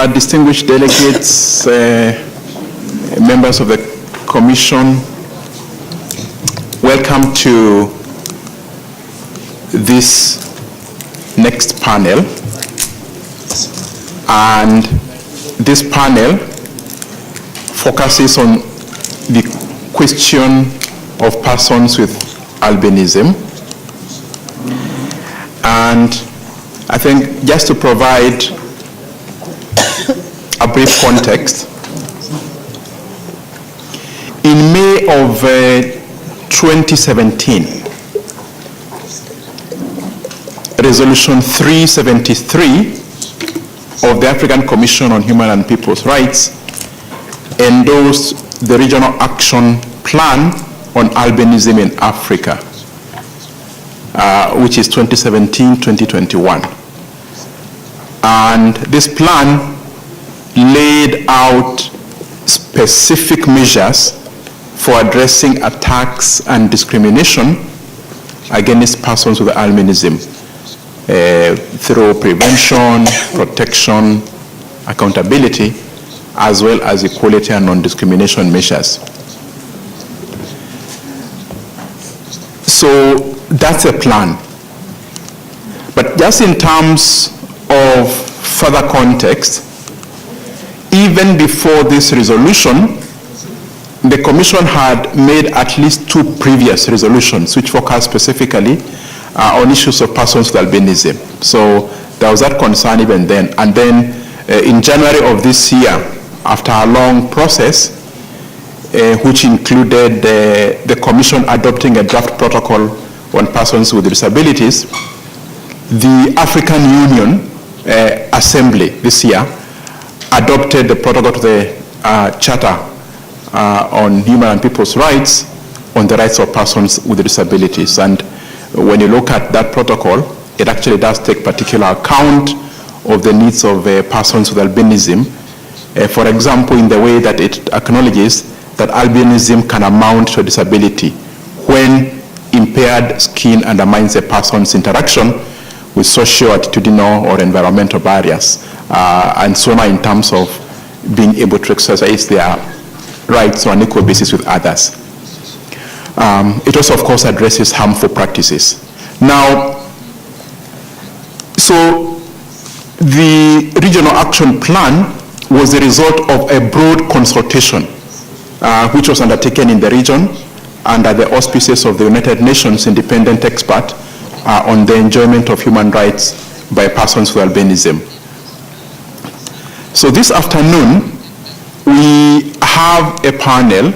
distinguished delegates, members of the Commission, welcome to this next panel. And this panel focuses on the question of persons with albinism. And I think just to provide a brief context, in May of 2017, Resolution 373 of the African Commission on Human and People's Rights endorsed the Regional Action Plan on Albinism in Africa, which is 2017-2021. And this plan laid out specific measures for addressing attacks and discrimination against persons with albinism through prevention, protection, accountability, as well as equality and non-discrimination measures. So that's a plan. But just in terms of further context, even before this resolution, the Commission had made at least 2 previous resolutions which focus specifically on issues of persons with albinism. So there was that concern even then. And then in January of this year, after a long process, which included the Commission adopting a draft protocol on persons with disabilities, the African Union Assembly this year adopted the protocol to the Charter on Human and People's Rights on the rights of persons with disabilities. And when you look at that protocol, it actually does take particular account of the needs of persons with albinism. For example, in the way that it acknowledges that albinism can amount to a disability when impaired skin undermines a person's interaction with social, attitudinal, or environmental barriers, and so on in terms of being able to exercise their rights on an equal basis with others. It also, of course, addresses harmful practices. Now, so the Regional Action Plan was the result of a broad consultation which was undertaken in the region under the auspices of the United Nations Independent Expert on the enjoyment of human rights by persons with albinism. So this afternoon, we have a panel,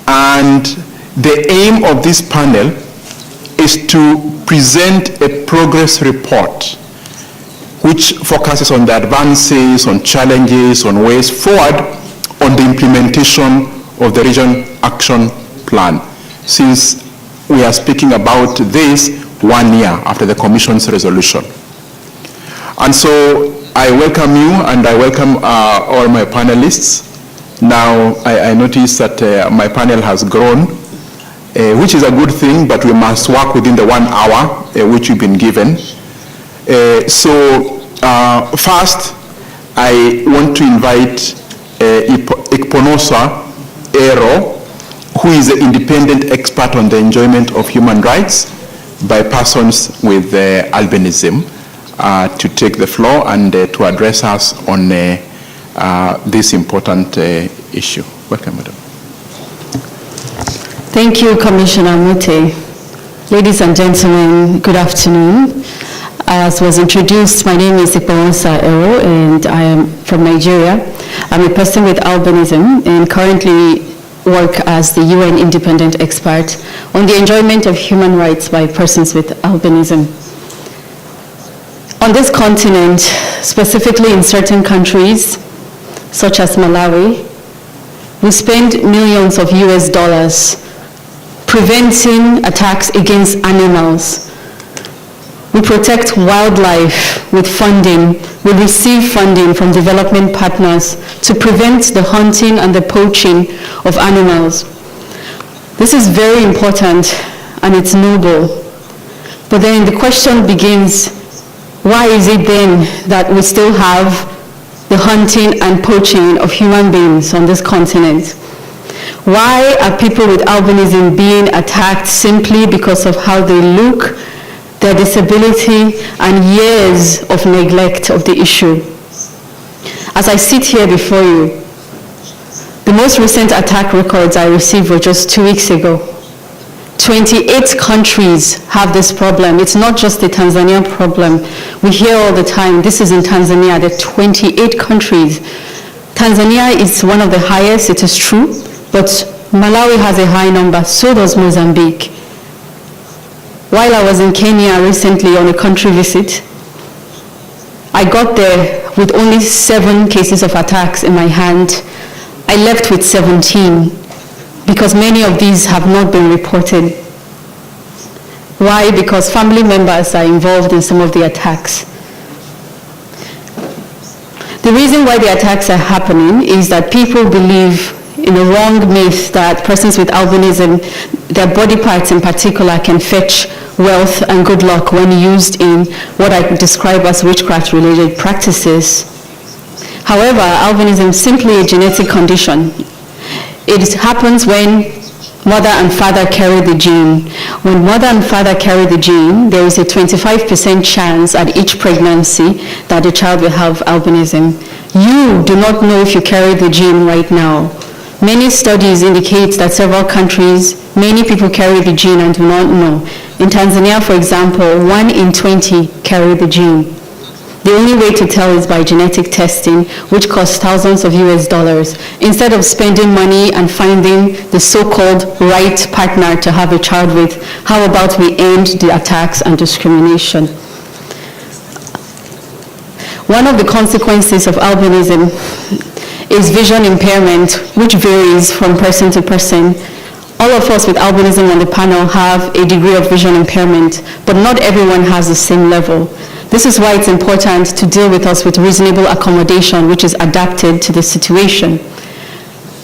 and the aim of this panel is to present a progress report which focuses on the advances, on challenges, on ways forward on the implementation of the Regional Action Plan, since we are speaking about this 1 year after the Commission's resolution. And so I welcome you, and I welcome all my panelists. Now, I notice that my panel has grown, which is a good thing, but we must work within the 1 hour which we've been given. First, I want to invite Ikponosa Ero, who is an independent expert on the enjoyment of human rights by persons with albinism, to take the floor and to address us on this important issue. Welcome, Madam. Thank you, Commissioner Mute. Ladies and gentlemen, good afternoon. As was introduced, my name is Ikponosa Ero, and I am from Nigeria. I'm a person with albinism and currently work as the UN independent expert on the enjoyment of human rights by persons with albinism. On this continent, specifically in certain countries, such as Malawi, we spend millions of US dollars preventing attacks against animals. We protect wildlife with funding. We receive funding from development partners to prevent the hunting and the poaching of animals. This is very important and it's noble. But then the question begins, why is it then that we still have the the hunting and poaching of human beings on this continent? Why are people with albinism being attacked simply because of how they look, their disability, and years of neglect of the issue? As I sit here before you, the most recent attack records I received were just 2 weeks ago. 28 countries have this problem. It's not just a Tanzania problem. We hear all the time, this is in Tanzania. There are 28 countries. Tanzania is one of the highest, it is true, but Malawi has a high number, so does Mozambique. While I was in Kenya recently on a country visit, I got there with only 7 cases of attacks in my hand. I left with 17 because many of these have not been reported. Why? Because family members are involved in some of the attacks. The reason why the attacks are happening is that people believe in a wrong myth that persons with albinism, their body parts in particular, can fetch wealth and good luck when used in what I could describe as witchcraft-related practices. However, albinism is simply a genetic condition. It happens when mother and father carry the gene. When mother and father carry the gene, there is a 25% chance at each pregnancy that the child will have albinism. You do not know if you carry the gene right now. Many studies indicate that several countries, many people carry the gene and do not know. In Tanzania, for example, 1 in 20 carry the gene. The only way to tell is by genetic testing, which costs thousands of US dollars. Instead of spending money and finding the so-called right partner to have a child with, how about we end the attacks and discrimination? One of the consequences of albinism is vision impairment, which varies from person to person. All of us with albinism on the panel have a degree of vision impairment, but not everyone has the same level. This is why it's important to deal with us with reasonable accommodation, which is adapted to the situation.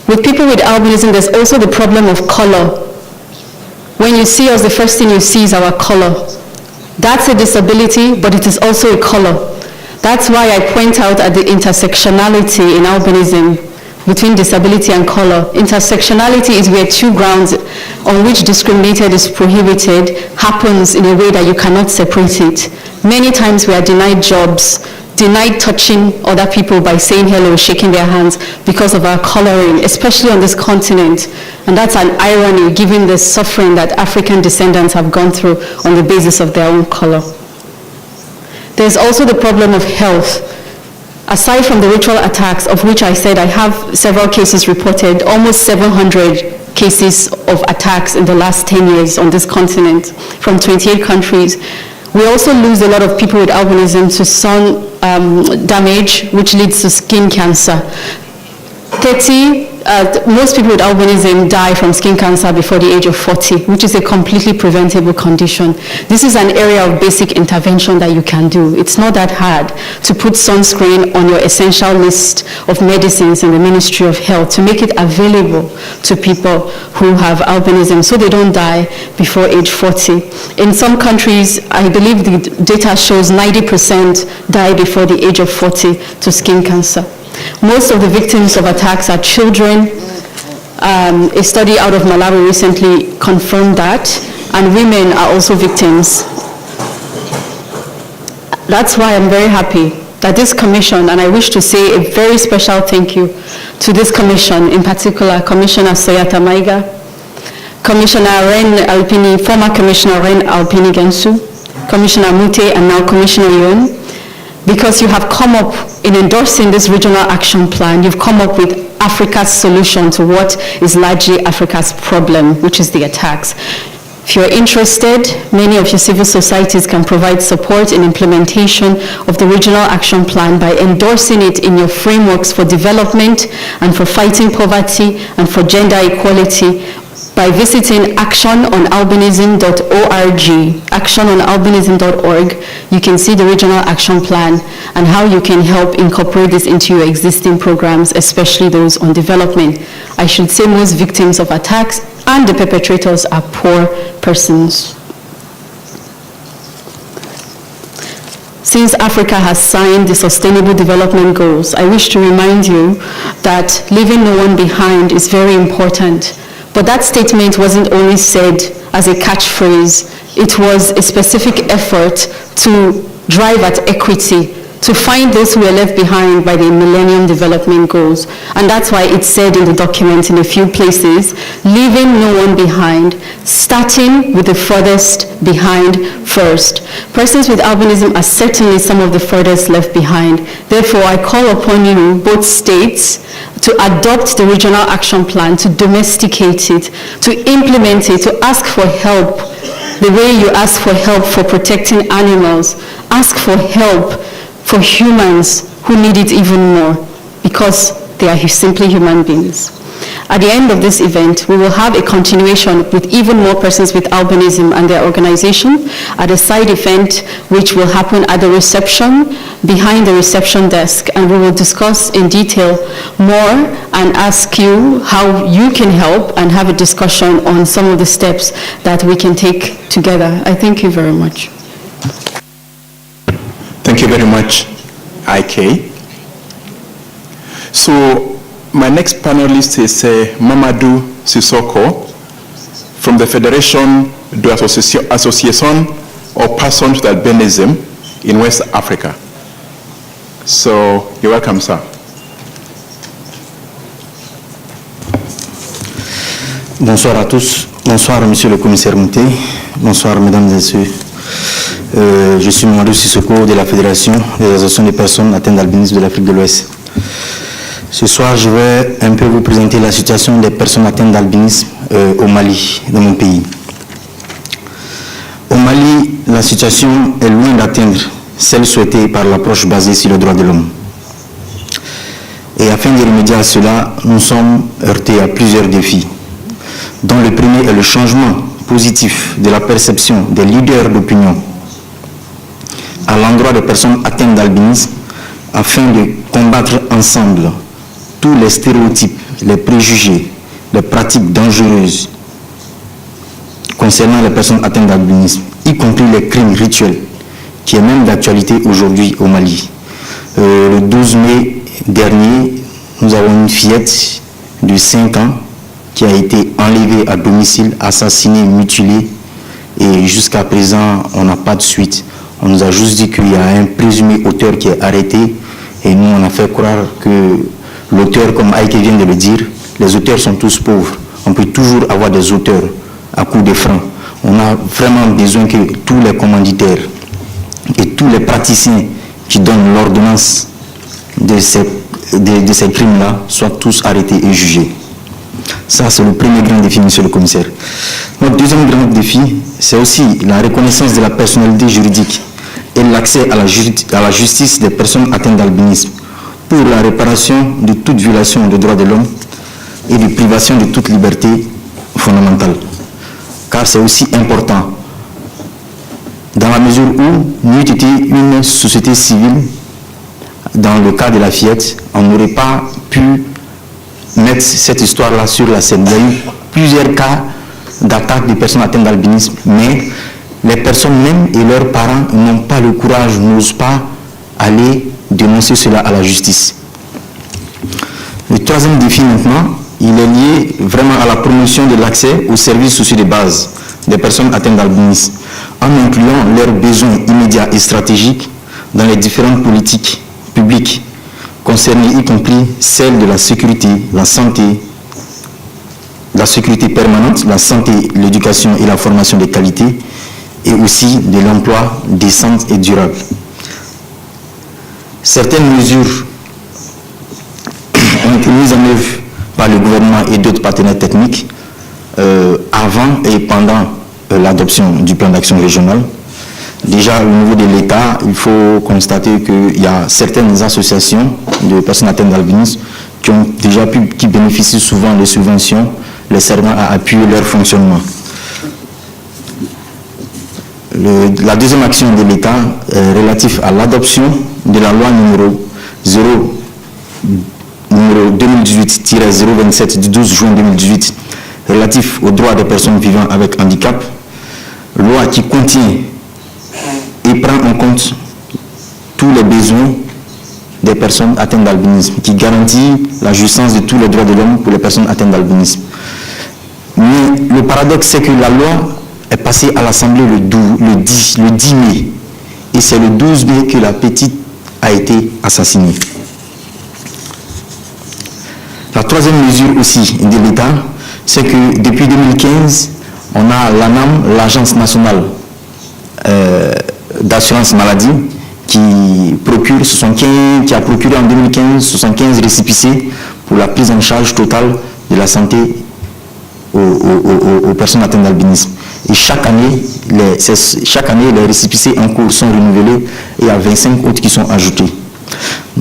With people with albinism, there's also the problem of color. When you see us, the first thing you see is our color. That's a disability, but it is also a color. That's why I point out at the intersectionality in albinism between disability and color. Intersectionality is where 2 grounds on which discriminated is prohibited happens in a way that you cannot separate it. Many times we are denied jobs, denied touching other people by saying hello, shaking their hands because of our coloring, especially on this continent. And that's an irony given the suffering that African descendants have gone through on the basis of their own color. There's also the problem of health. Aside from the ritual attacks, of which I said I have several cases reported, almost 700 cases of attacks in the last 10 years on this continent from 28 countries. We also lose a lot of people with albinism to sun damage, which leads to skin cancer. Most people with albinism die from skin cancer before the age of 40, which is a completely preventable condition. This is an area of basic intervention that you can do. It's not that hard to put sunscreen on your essential list of medicines in the Ministry of Health to make it available to people who have albinism so they don't die before age 40. In some countries, I believe the data shows 90% die before the age of 40 to skin cancer. Most of the victims of attacks are children. A study out of Malawi recently confirmed that, and women are also victims. That's why I'm very happy that this commission, and I wish to say a very special thank you to this commission, in particular Commissioner Soyata Maiga, Commissioner Ren Alpini, former Commissioner Ren Alpini Gensu, Commissioner Mute, and now Commissioner Yun, because you have come up in endorsing this regional action plan, you've come up with Africa's solution to what is largely Africa's problem, which is the attacks. If you're interested, many of your civil societies can provide support in implementation of the regional action plan by endorsing it in your frameworks for development and for fighting poverty and for gender equality by visiting actiononalbinism.org. Actiononalbinism.org. You can see the regional action plan and how you can help incorporate this into your existing programs, especially those on development. I should say most victims of attacks and the perpetrators are poor persons. Since Africa has signed the Sustainable Development Goals, I wish to remind you that leaving no one behind is very important. But that statement wasn't only said as a catchphrase, it was a specific effort to drive at equity, to find those who were left behind by the Millennium Development Goals. And that's why it's said in the document in a few places, leaving no one behind, starting with the furthest behind first. Persons with albinism are certainly some of the furthest left behind. Therefore, I call upon you, both states, to adopt the regional action plan, to domesticate it, to implement it, to ask for help. The way you ask for help for protecting animals, ask for help for humans who need it even more, because they are simply human beings. At the end of this event, we will have a continuation with even more persons with albinism and their organization at a side event which will happen at the reception, behind the reception desk, and we will discuss in detail more and ask you how you can help and have a discussion on some of the steps that we can take together. I thank you very much. Thank you very much, IK. So my next panelist is Mamadou Sissoko from the Fédération de Association of Persons with Albinism in West Africa. So you're welcome, sir. Bonsoir à tous. Bonsoir, monsieur le commissaire Mouté. Bonsoir, mesdames et messieurs. Je suis Mamadou Sissoko de la Fédération des associations des personnes atteintes d'albinisme de l'Afrique de l'Ouest. Ce soir, je vais un peu vous présenter la situation des personnes atteintes d'albinisme au Mali, dans mon pays. Au Mali, la situation est loin d'atteindre celle souhaitée par l'approche basée sur les droits de l'homme. Et afin de remédier à cela, nous sommes heurtés à plusieurs défis, dont le premier est le changement positif de la perception des leaders d'opinion à l'endroit des personnes atteintes d'albinisme, afin de combattre ensemble tous les stéréotypes, les préjugés, les pratiques dangereuses concernant les personnes atteintes d'albinisme, y compris les crimes rituels, qui est même d'actualité aujourd'hui au Mali. Le 12 mai dernier, nous avons une fillette de 5 ans qui a été enlevée à domicile, assassinée, mutilée, et jusqu'à présent, on n'a pas de suite. On nous a juste dit qu'il y a un présumé auteur qui est arrêté, et nous, on a fait croire que l'auteur, comme Aïke vient de le dire, les auteurs sont tous pauvres. On peut toujours avoir des auteurs à coups de francs. On a vraiment besoin que tous les commanditaires et tous les praticiens qui donnent l'ordonnance de ces crimes-là soient tous arrêtés et jugés. Ça, c'est le premier grand défi, monsieur le commissaire. Notre deuxième grand défi, c'est aussi la reconnaissance de la personnalité juridique et l'accès à la justice des personnes atteintes d'albinisme pour la réparation de toute violation des droits de l'homme et de privation de toute liberté fondamentale. Car c'est aussi important, dans la mesure où nous était une société civile, dans le cas de la fillette, on n'aurait pas pu mettre cette histoire-là sur la scène. Il y a eu plusieurs cas d'attaque des personnes atteintes d'albinisme, mais les personnes même et leurs parents n'ont pas le courage, n'osent pas aller dénoncer cela à la justice. Le troisième défi maintenant, il est lié vraiment à la promotion de l'accès aux services sociaux de base des personnes atteintes d'albinisme, en incluant leurs besoins immédiats et stratégiques dans les différentes politiques publiques concernées, y compris celles de la sécurité, la santé, la sécurité permanente, la santé, l'éducation et la formation de qualité, et aussi de l'emploi décent et durable. Certaines mesures ont été mises en œuvre par le gouvernement et d'autres partenaires techniques avant et pendant l'adoption du plan d'action régional. Déjà, au niveau de l'État, il faut constater qu'il y a certaines associations de personnes atteintes d'albinisme qui bénéficient souvent de subventions les servant à appuyer leur fonctionnement. La deuxième action de l'État est relative à l'adoption de la loi numéro 2018-027 du 12 juin 2018 relatif aux droits des personnes vivant avec handicap, loi qui contient et prend en compte tous les besoins des personnes atteintes d'albinisme, qui garantit la jouissance de tous les droits de l'homme pour les personnes atteintes d'albinisme. Mais le paradoxe, c'est que la loi est passée à l'Assemblée le 10 mai. Et c'est le 12 mai que la petite a été assassinée. La troisième mesure aussi de l'État, c'est que depuis 2015, on a l'ANAM, l'Agence nationale d'assurance maladie, qui a procuré en 2015 75 récépissés pour la prise en charge totale de la santé aux personnes atteintes d'albinisme. Et chaque année, les récépissés en cours sont renouvelés et il y a 25 autres qui sont ajoutés.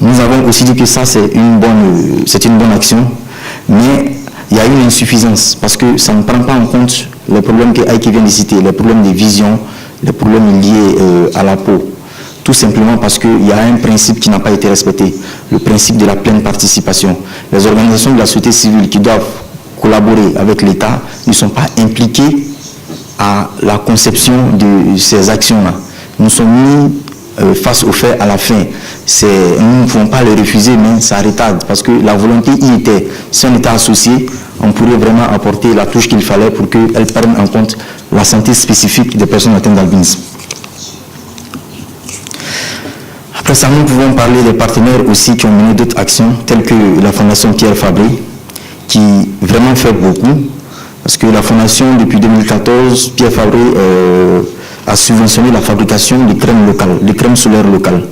Nous avons aussi dit que ça, c'est une bonne action, mais il y a une insuffisance parce que ça ne prend pas en compte les problèmes que Aïki vient de citer, les problèmes de vision, les problèmes liés à la peau. Tout simplement parce qu'il y a un principe qui n'a pas été respecté, le principe de la pleine participation. Les organisations de la société civile qui doivent collaborer avec l'État ne sont pas impliquées à la conception de ces actions-là. Nous sommes mis face aux faits à la fin. Nous ne pouvons pas les refuser, mais ça retarde parce que la volonté y était. Si on était associé, on pourrait vraiment apporter la touche qu'il fallait pour qu'elle prenne en compte la santé spécifique des personnes atteintes d'albinisme. Après ça, nous pouvons parler des partenaires aussi qui ont mené d'autres actions, telles que la Fondation Pierre Fabré, qui vraiment fait beaucoup, parce que la Fondation, depuis 2014, Pierre Fabré a subventionné la fabrication de crèmes locales, de crèmes solaires locales.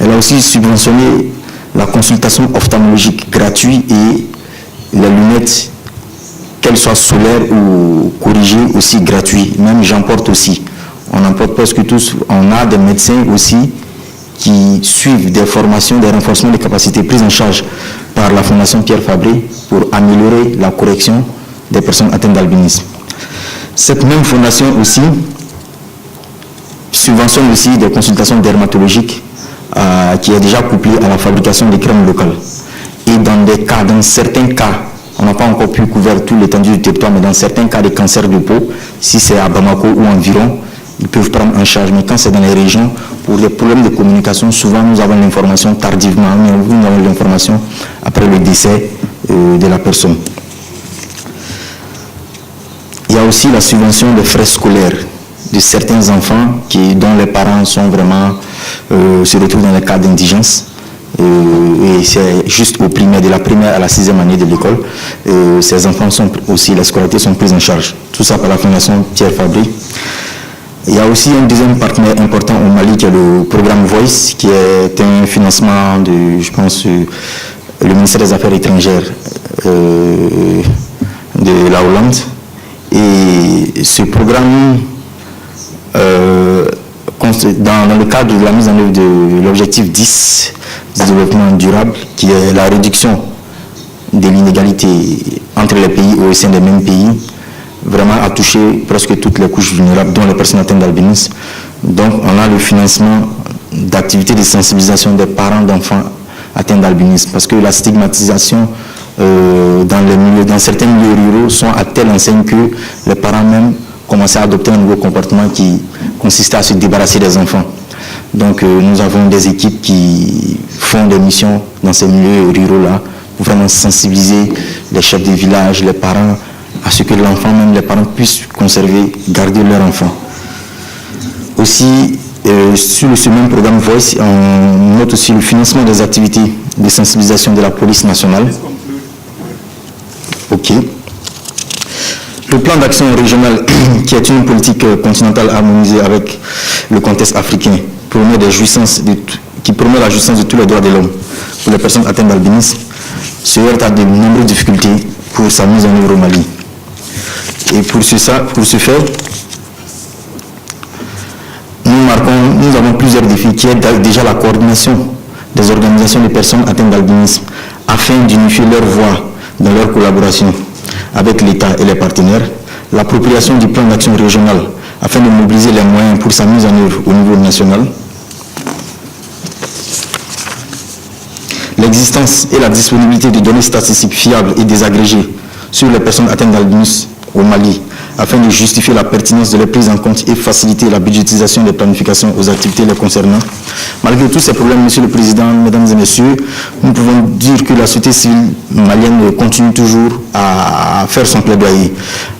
Elle a aussi subventionné la consultation ophtalmologique gratuite et les lunettes, qu'elles soient solaires ou corrigées, aussi gratuites. Même j'en porte aussi. On en porte presque tous. On a des médecins aussi qui suivent des formations, des renforcements des capacités prises en charge par la Fondation Pierre Fabré pour améliorer la correction des personnes atteintes d'albinisme. Cette même fondation aussi subventionne aussi des consultations dermatologiques qui est déjà couplée à la fabrication des crèmes locales. Et dans certains cas, on n'a pas encore pu couvrir tout l'étendue du territoire, mais dans certains cas de cancer de peau, si c'est à Bamako ou environ, ils peuvent prendre en charge. Mais quand c'est dans les régions, pour des problèmes de communication, souvent nous avons l'information tardivement, mais nous avons l'information après le décès de la personne. Il y a aussi la subvention des frais scolaires de certains enfants dont les parents sont vraiment, se retrouvent dans les cas d'indigence. Et c'est juste au primaire, de la primaire à la 6e année de l'école. Ces enfants sont aussi, les scolarités sont prises en charge. Tout ça par la Fondation Pierre Fabré. Il y a aussi un deuxième partenaire important au Mali qui est le programme Voice, qui est un financement de, je pense, le ministère des Affaires étrangères de la Hollande. Et ce programme, dans le cadre de la mise en œuvre de l'objectif 10 du développement durable, qui est la réduction de l'inégalité entre les pays ou au sein des mêmes pays, vraiment a touché presque toutes les couches vulnérables, dont les personnes atteintes d'albinisme. Donc on a le financement d'activités de sensibilisation des parents d'enfants atteints d'albinisme, parce que la stigmatisation dans certains milieux ruraux sont à telle enseigne que les parents même commençaient à adopter un nouveau comportement qui consistait à se débarrasser des enfants. Donc nous avons des équipes qui font des missions dans ces milieux ruraux-là pour vraiment sensibiliser les chefs de village, les parents, à ce que l'enfant, même les parents, puissent conserver, garder leur enfant. Aussi, sur ce même programme Voice, on note aussi le financement des activités de sensibilisation de la police nationale. OK. Le plan d'action régional, qui est une politique continentale harmonisée avec le contexte africain, qui promeut la jouissance de tous les droits de l'homme pour les personnes atteintes d'albinisme, se heurte à de nombreuses difficultés pour sa mise en œuvre au Mali. Et pour ce faire, nous avons plusieurs défis, qui est déjà la coordination des organisations de personnes atteintes d'albinisme afin d'unifier leur voix dans leur collaboration avec l'État et les partenaires, l'appropriation du plan d'action régional afin de mobiliser les moyens pour sa mise en œuvre au niveau national, l'existence et la disponibilité de données statistiques fiables et désagrégées sur les personnes atteintes d'albinisme au Mali, afin de justifier la pertinence de leur prise en compte et faciliter la budgétisation des planifications aux activités les concernant. Malgré tous ces problèmes, Monsieur le Président, Mesdames et Messieurs, nous pouvons dire que la société civile malienne continue toujours à faire son plaidoyer.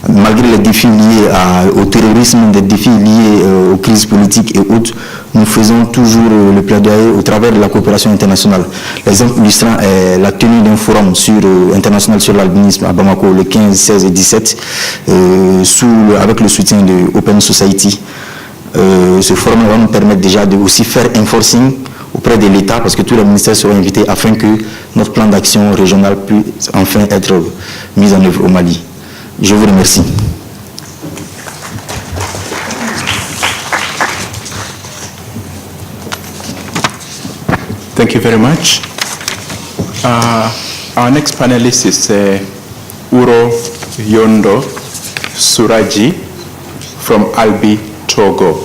Malgré les défis liés au terrorisme, des défis liés aux crises politiques et autres, nous faisons toujours le plaidoyer au travers de la coopération internationale. L'exemple illustrant est la tenue d'un forum international sur l'albinisme à Bamako le 15, 16 et 17, avec le soutien de Open Society. Ce forum va nous permettre déjà de aussi faire enforcing auprès de l'État, parce que tous les ministères seront invités afin que notre plan d'action régional puisse enfin être mis en œuvre au Mali. Je vous remercie. Thank you very much. Our next panelist is Uro Yondo Suraji from Albi, Togo.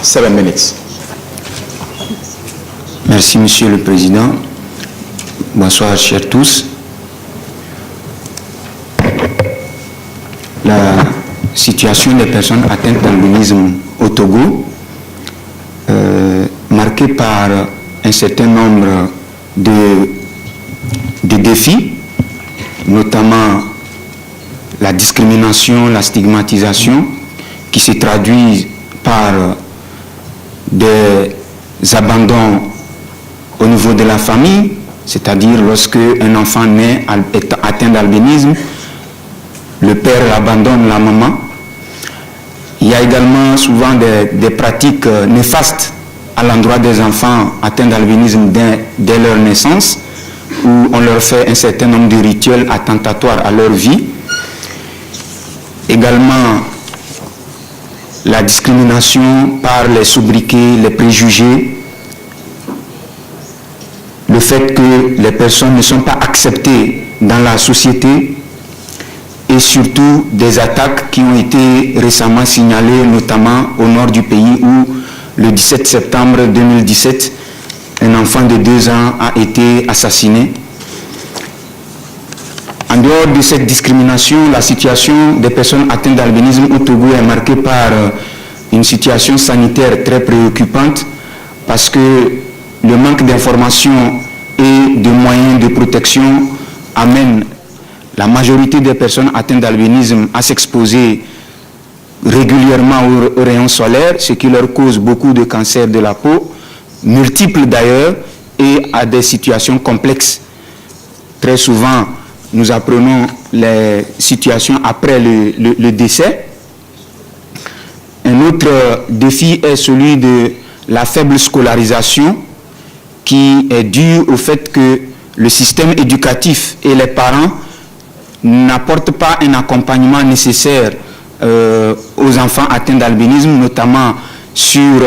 7 minutes. Merci, Monsieur le Président. Bonsoir, chers tous. La situation des personnes atteintes d'albinisme au Togo, marquée par un certain nombre de défis, notamment la discrimination, la stigmatisation, qui se traduisent par des abandons au niveau de la famille, c'est-à-dire lorsque un enfant naît atteint d'albinisme, le père abandonne la maman. Il y a également souvent des pratiques néfastes à l'endroit des enfants atteints d'albinisme dès leur naissance, où on leur fait un certain nombre de rituels attentatoires à leur vie. Également, la discrimination par les sobriquets, les préjugés, le fait que les personnes ne sont pas acceptées dans la société, et surtout des attaques qui ont été récemment signalées, notamment au nord du pays, où le 17 septembre 2017, un enfant de 2 ans a été assassiné. En dehors de cette discrimination, la situation des personnes atteintes d'albinisme au Togo est marquée par une situation sanitaire très préoccupante, parce que le manque d'informations et de moyens de protection amène la majorité des personnes atteintes d'albinisme à s'exposer régulièrement aux rayons solaires, ce qui leur cause beaucoup de cancers de la peau, multiples d'ailleurs, et à des situations complexes. Très souvent, nous apprenons les situations après le décès. Un autre défi est celui de la faible scolarisation, qui est due au fait que le système éducatif et les parents n'apportent pas un accompagnement nécessaire aux enfants atteints d'albinisme, notamment sur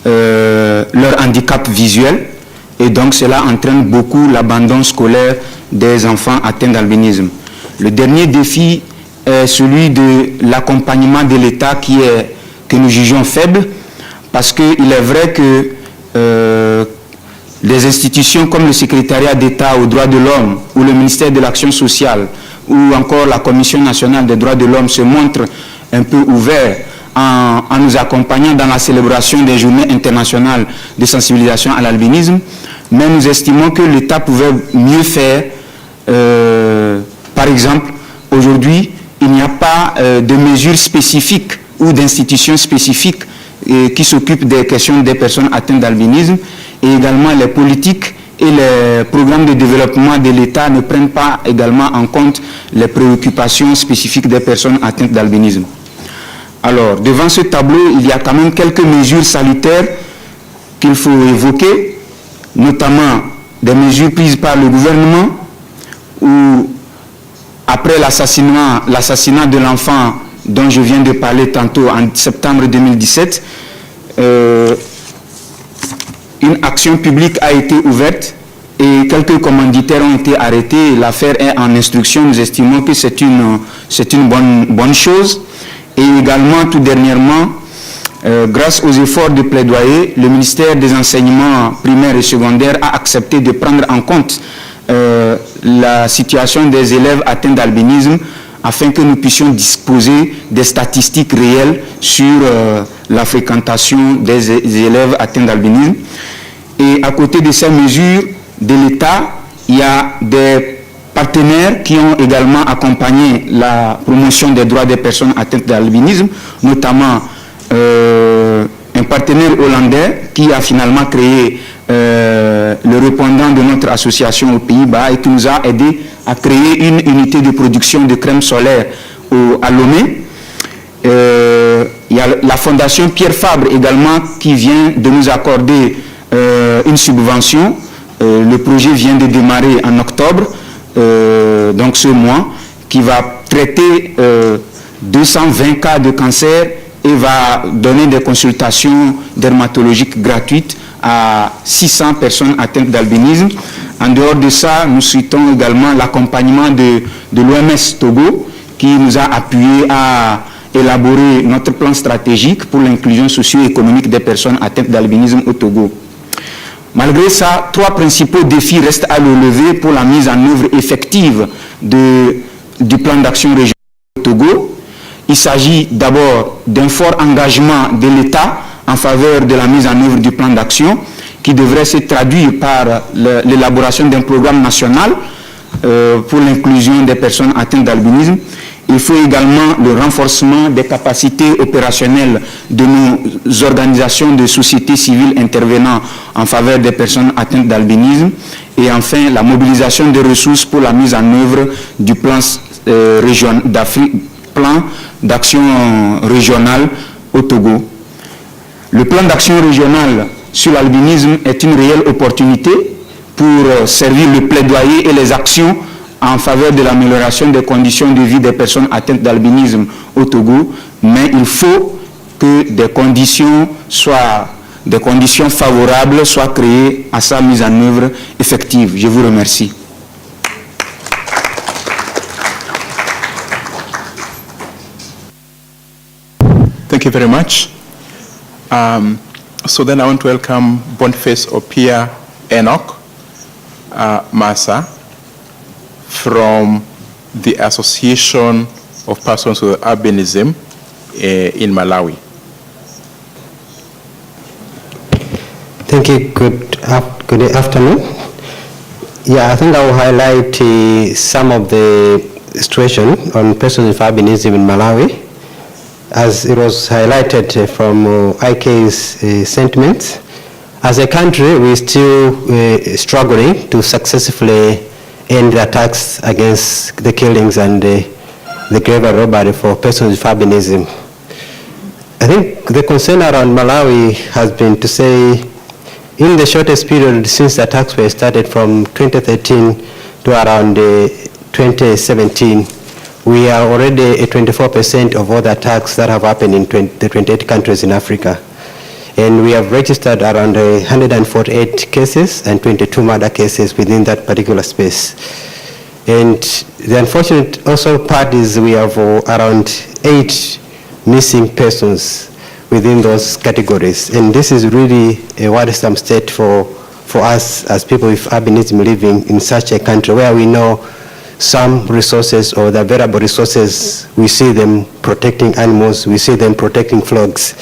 leur handicap visuel, et donc cela entraîne beaucoup l'abandon scolaire des enfants atteints d'albinisme. Le dernier défi est celui de l'accompagnement de l'État que nous jugeons faible, parce qu'il est vrai que les institutions comme le secrétariat d'État aux droits de l'homme ou le ministère de l'Action sociale ou encore la Commission nationale des droits de l'homme se montrent un peu ouverts en nous accompagnant dans la célébration des journées internationales de sensibilisation à l'albinisme, mais nous estimons que l'État pouvait mieux faire. Par exemple, aujourd'hui, il n'y a pas de mesures spécifiques ou d'institutions spécifiques qui s'occupent des questions des personnes atteintes d'albinisme, et également les politiques et les programmes de développement de l'État ne prennent pas également en compte les préoccupations spécifiques des personnes atteintes d'albinisme. Alors, devant ce tableau, il y a quand même quelques mesures salutaires qu'il faut évoquer, notamment des mesures prises par le gouvernement, où après l'assassinat de l'enfant dont je viens de parler tantôt en septembre 2017, une action publique a été ouverte et quelques commanditaires ont été arrêtés. L'affaire est en instruction. Nous estimons que c'est une bonne chose. Et également, tout dernièrement, grâce aux efforts de plaidoyer, le ministère des Enseignements primaires et secondaires a accepté de prendre en compte la situation des élèves atteints d'albinisme afin que nous puissions disposer des statistiques réelles sur la fréquentation des élèves atteints d'albinisme. Et à côté de ces mesures de l'État, il y a des partenaires qui ont également accompagné la promotion des droits des personnes atteintes d'albinisme, notamment un partenaire hollandais qui a finalement créé le répondant de notre association aux Pays-Bas et qui nous a aidé à créer une unité de production de crème solaire à Lomé. Il y a la fondation Pierre Fabre également qui vient de nous accorder une subvention. Le projet vient de démarrer en octobre, donc ce mois, qui va traiter 220 cas de cancer et va donner des consultations dermatologiques gratuites à 600 personnes atteintes d'albinisme. En dehors de ça, nous souhaitons également l'accompagnement de l'OMS Togo qui nous a appuyé à élaborer notre plan stratégique pour l'inclusion socio-économique des personnes atteintes d'albinisme au Togo. Malgré ça, 3 principaux défis restent à relever pour la mise en œuvre effective du plan d'action régional au Togo. Il s'agit d'abord d'un fort engagement de l'État en faveur de la mise en œuvre du plan d'action qui devrait se traduire par l'élaboration d'un programme national pour l'inclusion des personnes atteintes d'albinisme. Il faut également le renforcement des capacités opérationnelles de nos organisations de société civile intervenant en faveur des personnes atteintes d'albinisme. Et enfin, la mobilisation des ressources pour la mise en œuvre du plan d'action régional au Togo. Le plan d'action régional sur l'albinisme est une réelle opportunité pour servir le plaidoyer et les actions en faveur de l'amélioration des conditions de vie des personnes atteintes d'albinisme au Togo, mais il faut que des conditions favorables soient créées à sa mise en œuvre effective. Je vous remercie. Thank you very much. So then I want to welcome Boniface Opia Enoch Massa from the Association of Persons with Albinism in Malawi. Thank you. Good afternoon. Yeah, I think I will highlight some of the situation on persons with albinism in Malawi, as it was highlighted from IK's sentiments. As a country, we're still struggling to successfully end the attacks against the killings and the grave robbery for persons with albinism. I think the concern around Malawi has been to say, in the shortest period since the attacks were started from 2013 to around 2017, we are already at 24% of all the attacks that have happened in the 28 countries in Africa. And we have registered around 148 cases and 22 murder cases within that particular space. And the unfortunate also part is we have around 8 missing persons within those categories. And this is really a worrisome state for us as people with albinism living in such a country where we know some resources or the available resources, we see them protecting animals, we see them protecting flocks.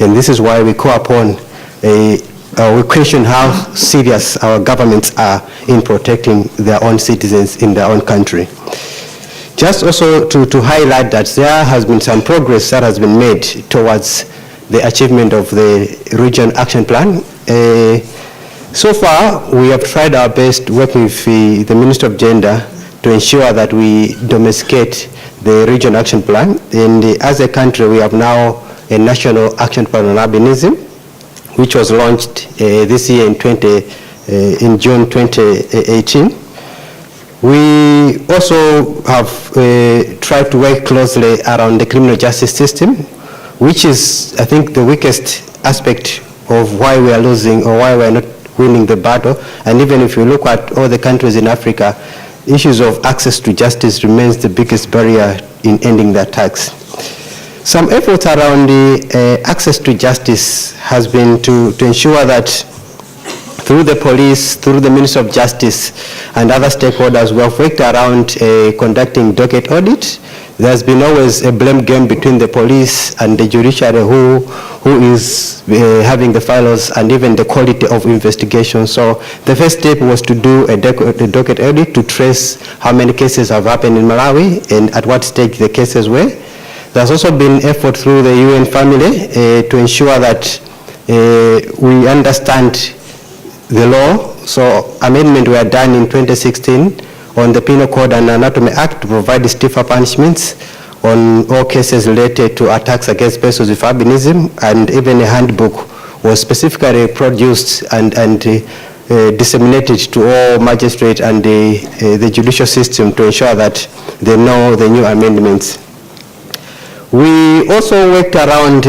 And this is why we call upon, we question how serious our governments are in protecting their own citizens in their own country. Just also to highlight that there has been some progress that has been made towards the achievement of the Region Action Plan. So far, we have tried our best working with the Minister of Gender to ensure that we domesticate the Region Action Plan. And as a country, we have now a National Action Plan on Albinism, which was launched this year in June 2018. We also have tried to work closely around the criminal justice system, which is, I think, the weakest aspect of why we are losing or why we are not winning the battle. And even if you look at all the countries in Africa, issues of access to justice remains the biggest barrier in ending the attacks. Some efforts around the access to justice has been to ensure that through the police, through the Ministry of Justice, and other stakeholders, we have worked around conducting docket audit. There's been always a blame game between the police and the judiciary who is having the files and even the quality of investigation. So the first step was to do a docket audit to trace how many cases have happened in Malawi and at what stage the cases were. There's also been effort through the UN family to ensure that we understand the law. So amendments were done in 2016 on the Penal Code and Anatomy Act to provide stiffer punishments on all cases related to attacks against persons with albinism, and even a handbook was specifically produced and disseminated to all magistrates and the judicial system to ensure that they know the new amendments. We also worked around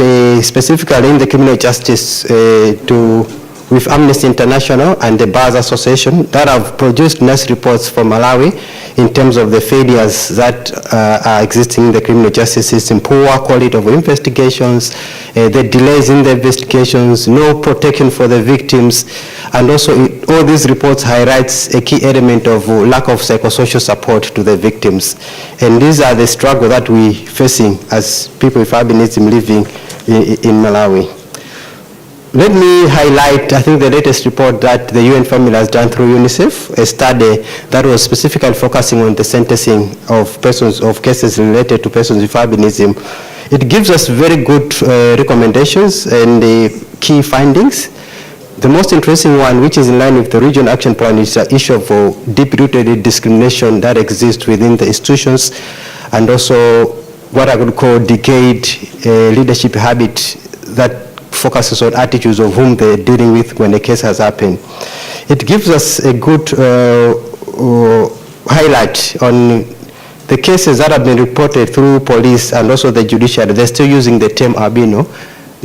specifically in the criminal justice with Amnesty International and the Bars Association that have produced nice reports for Malawi in terms of the failures that are existing in the criminal justice system, poor quality of investigations, the delays in the investigations, no protection for the victims, and also all these reports highlights a key element of lack of psychosocial support to the victims. And these are the struggles that we're facing as people with albinism living in Malawi. Let me highlight, I think, the latest report that the UN family has done through UNICEF, a study that was specifically focusing on the sentencing of cases related to persons with albinism. It gives us very good recommendations and key findings. The most interesting one, which is in line with the Regional Action Plan, is the issue of deep-rooted discrimination that exists within the institutions, and also what I would call decayed leadership habit that focuses on attitudes of whom they're dealing with when a case has happened. It gives us a good highlight on the cases that have been reported through police and also the judiciary. They're still using the term albino,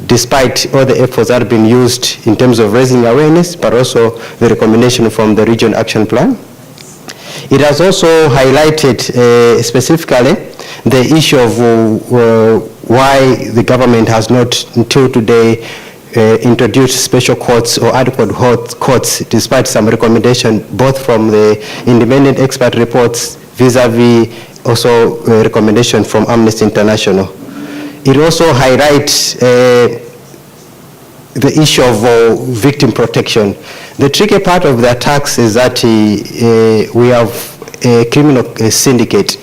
despite all the efforts that have been used in terms of raising awareness, but also the recommendation from the Regional Action Plan. It has also highlighted specifically the issue of why the government has not until today introduced special courts or adequate courts, despite some recommendation both from the independent expert reports vis-a-vis also a recommendation from Amnesty International. It also highlights the issue of victim protection. The tricky part of the attacks is that we have a criminal syndicate.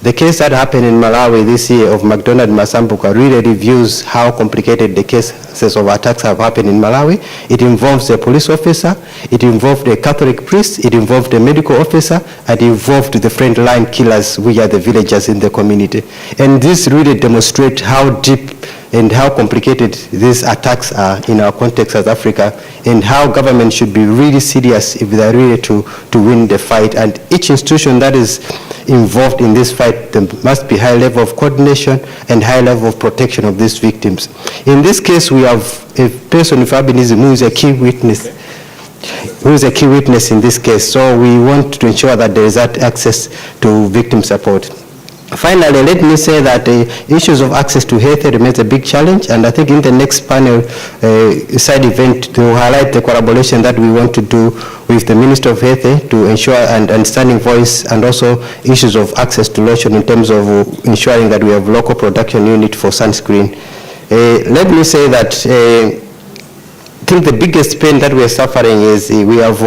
The case that happened in Malawi this year of McDonald Masambuka really reviews how complicated the cases of attacks have happened in Malawi. It involves a police officer, it involved a Catholic priest, it involved a medical officer, and it involved the frontline killers, which are the villagers in the community. And this really demonstrates how deep and how complicated these attacks are in our context as Africa, and how government should be really serious if they're really to win the fight. And each institution that is involved in this fight, there must be high level of coordination and high level of protection of these victims. In this case, we have a person with albinism who is a key witness. In this case, so we want to ensure that there is that access to victim support. Finally, let me say that the issues of access to health remains a big challenge, and I think in the next panel side event, they will highlight the collaboration that we want to do with the Minister of Health to ensure and standing voice, and also issues of access to lotion in terms of ensuring that we have local production unit for sunscreen. Let me say that I think the biggest pain that we are suffering is we have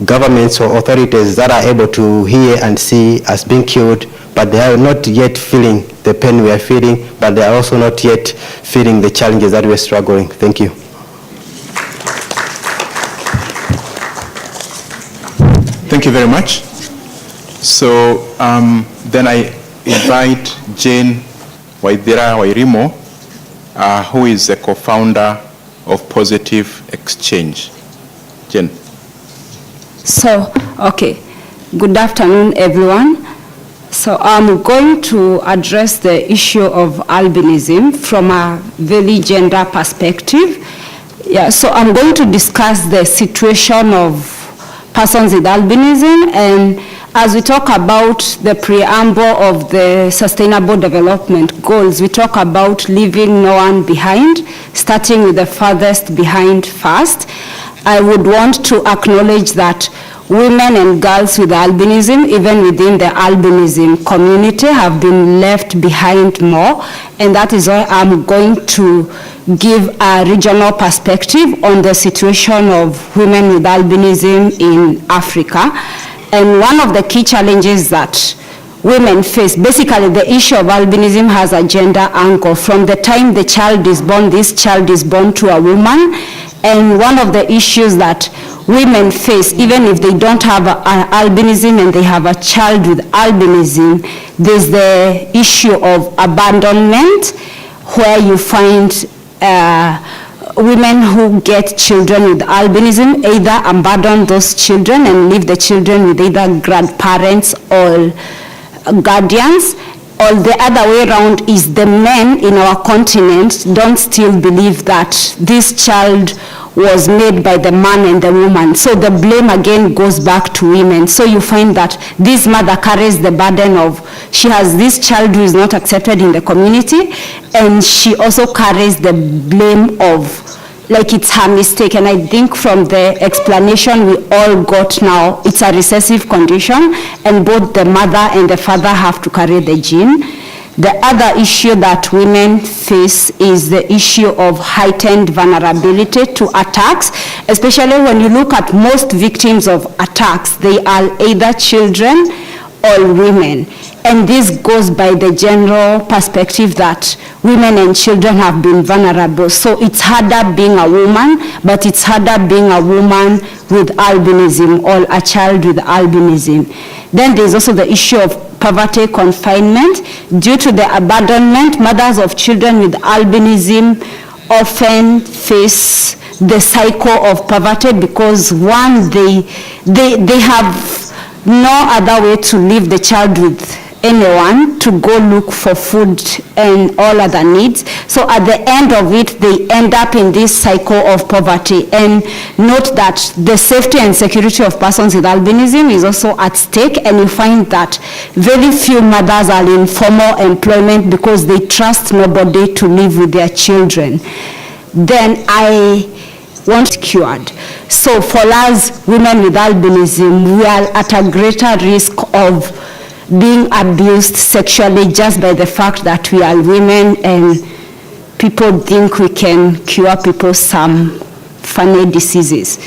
governments or authorities that are able to hear and see us being killed, but they are not yet feeling the pain we are feeling, but they are also not yet feeling the challenges that we are struggling. Thank you. Thank you very much. So then I invite Jane Waithira Wairimo, who is a co-founder of Positive Exchange. Jane. So, okay. Good afternoon, everyone. So I'm going to address the issue of albinism from a very gender perspective. Yeah, so I'm going to discuss the situation of persons with albinism, and as we talk about the preamble of the Sustainable Development Goals, we talk about leaving no one behind, starting with the farthest behind first. I would want to acknowledge that women and girls with albinism, even within the albinism community, have been left behind more, and that is why I'm going to give a regional perspective on the situation of women with albinism in Africa. And one of the key challenges that women face, basically the issue of albinism has a gender angle. From the time the child is born, this child is born to a woman, and one of the issues that women face, even if they don't have an albinism and they have a child with albinism, there's the issue of abandonment, where you find women who get children with albinism either abandon those children and leave the children with either grandparents or guardians, or the other way around is the men in our continent don't still believe that this child was made by the man and the woman. So the blame again goes back to women. So you find that this mother carries the burden of, she has this child who is not accepted in the community, and she also carries the blame of, like, it's her mistake. And I think from the explanation we all got now, it's a recessive condition, and both the mother and the father have to carry the gene. The other issue that women face is the issue of heightened vulnerability to attacks, especially when you look at most victims of attacks, they are either children or women. And this goes by the general perspective that women and children have been vulnerable. So it's harder being a woman, but it's harder being a woman with albinism or a child with albinism. Then there's also the issue of poverty confinement. Due to the abandonment, mothers of children with albinism often face the cycle of poverty because, one, they have no other way to leave the child with anyone to go look for food and all other needs. So at the end of it, they end up in this cycle of poverty. And note that the safety and security of persons with albinism is also at stake, and you find that very few mothers are in formal employment because they trust nobody to live with their children. Then I want cured. So for us, women with albinism, we are at a greater risk of being abused sexually just by the fact that we are women, and people think we can cure people some funny diseases.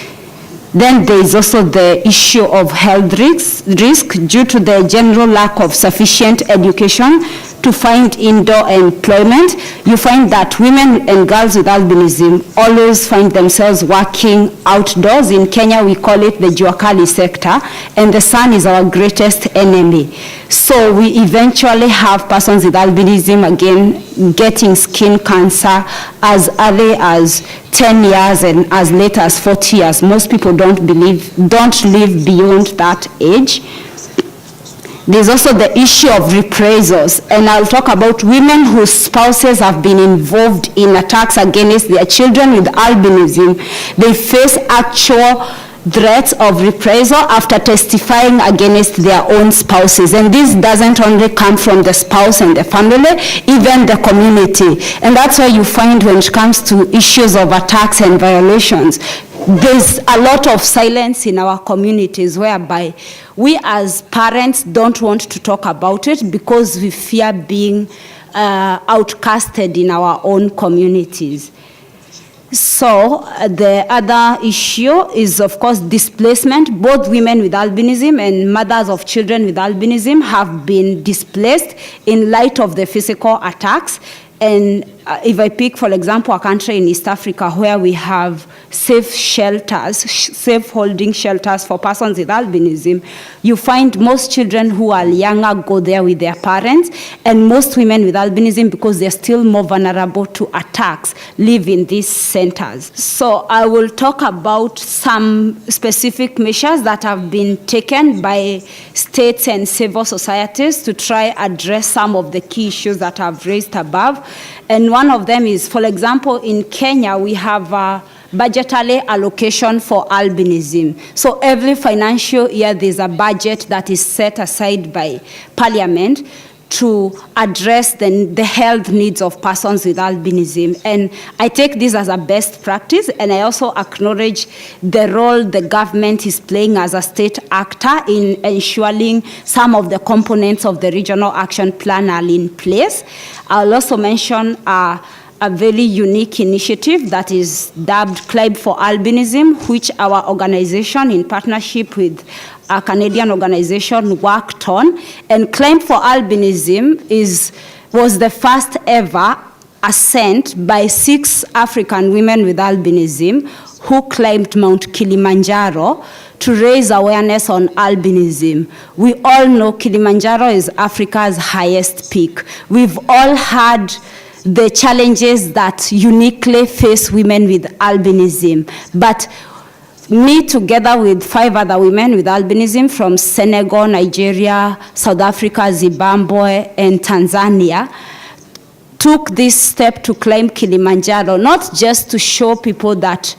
Then there is also the issue of health risk due to the general lack of sufficient education to find indoor employment. You find that women and girls with albinism always find themselves working outdoors. In Kenya, we call it the jua kali sector, and the sun is our greatest enemy. So we eventually have persons with albinism again getting skin cancer as early as 10 years and as late as 40 years. Most people don't live beyond that age. There's also the issue of reprisals, and I'll talk about women whose spouses have been involved in attacks against their children with albinism. They face actual threats of reprisal after testifying against their own spouses. And this doesn't only come from the spouse and the family, even the community. And that's why you find when it comes to issues of attacks and violations, there's a lot of silence in our communities whereby we as parents don't want to talk about it because we fear being outcasted in our own communities. So the other issue is, of course, displacement. Both women with albinism and mothers of children with albinism have been displaced in light of the physical attacks. And if I pick, for example, a country in East Africa where we have safe shelters, safe holding shelters for persons with albinism, you find most children who are younger go there with their parents, and most women with albinism, because they're still more vulnerable to attacks, live in these centers. So I will talk about some specific measures that have been taken by states and civil societies to try address some of the key issues that I've raised above. And one of them is, for example, in Kenya, we have a budgetary allocation for albinism. So every financial year, there's a budget that is set aside by Parliament to address the health needs of persons with albinism. And I take this as a best practice, and I also acknowledge the role the government is playing as a state actor in ensuring some of the components of the regional action plan are in place. I'll also mention a very unique initiative that is dubbed Climb for Albinism, which our organization, in partnership with a Canadian organization, worked on. And Climb for Albinism was the first ever ascent by 6 African women with albinism who climbed Mount Kilimanjaro to raise awareness on albinism. We all know Kilimanjaro is Africa's highest peak. We've all had the challenges that uniquely face women with albinism. But me, together with 5 other women with albinism from Senegal, Nigeria, South Africa, Zimbabwe, and Tanzania, took this step to climb Kilimanjaro, not just to show people that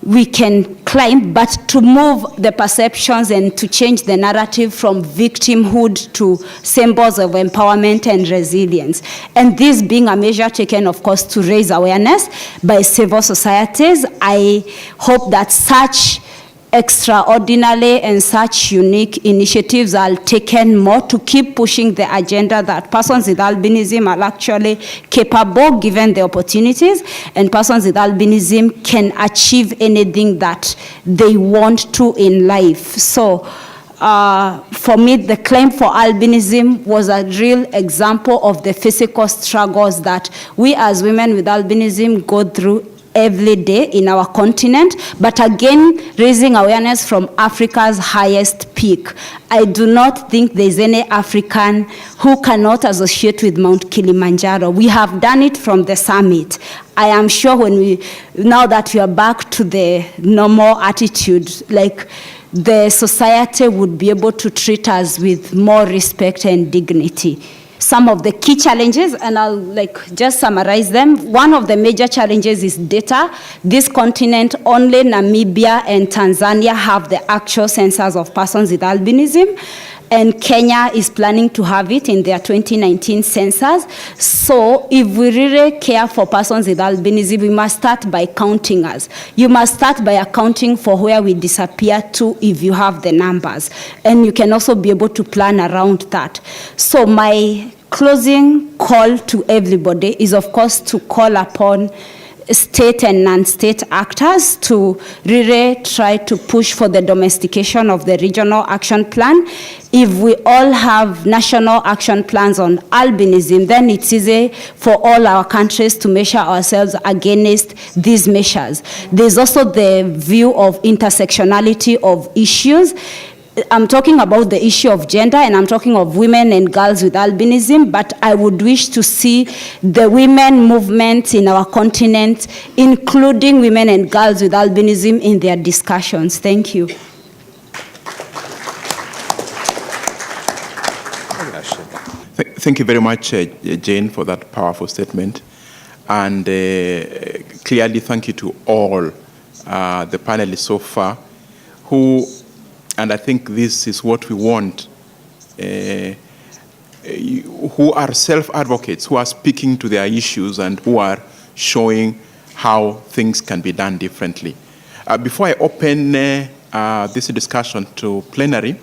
we can climb, but to move the perceptions and to change the narrative from victimhood to symbols of empowerment and resilience. And this being a measure taken, of course, to raise awareness by civil societies, I hope that such extraordinary and such unique initiatives are taken more to keep pushing the agenda that persons with albinism are actually capable given the opportunities, and persons with albinism can achieve anything that they want to in life. So for me, the Climb for Albinism was a real example of the physical struggles that we as women with albinism go through every day in our continent, but again, raising awareness from Africa's highest peak. I do not think there's any African who cannot associate with Mount Kilimanjaro. We have done it from the summit. I am sure now that we are back to the normal attitude, like the society would be able to treat us with more respect and dignity. Some of the key challenges, and I'll just summarize them. One of the major challenges is data. This continent, only Namibia and Tanzania have the actual census of persons with albinism, and Kenya is planning to have it in their 2019 census. So if we really care for persons with albinism, we must start by counting us. You must start by accounting for where we disappear to if you have the numbers. And you can also be able to plan around that. So my closing call to everybody is, of course, to call upon state and non-state actors to really try to push for the domestication of the regional action plan. If we all have national action plans on albinism, then it's easy for all our countries to measure ourselves against these measures. There's also the view of intersectionality of issues. I'm talking about the issue of gender, and I'm talking of women and girls with albinism, but I would wish to see the women movement in our continent, including women and girls with albinism in their discussions. Thank you. Thank you very much, Jane, for that powerful statement. And clearly, thank you to all the panelists so far and I think this is what we want, who are self-advocates, who are speaking to their issues and who are showing how things can be done differently. Before I open this discussion to plenary,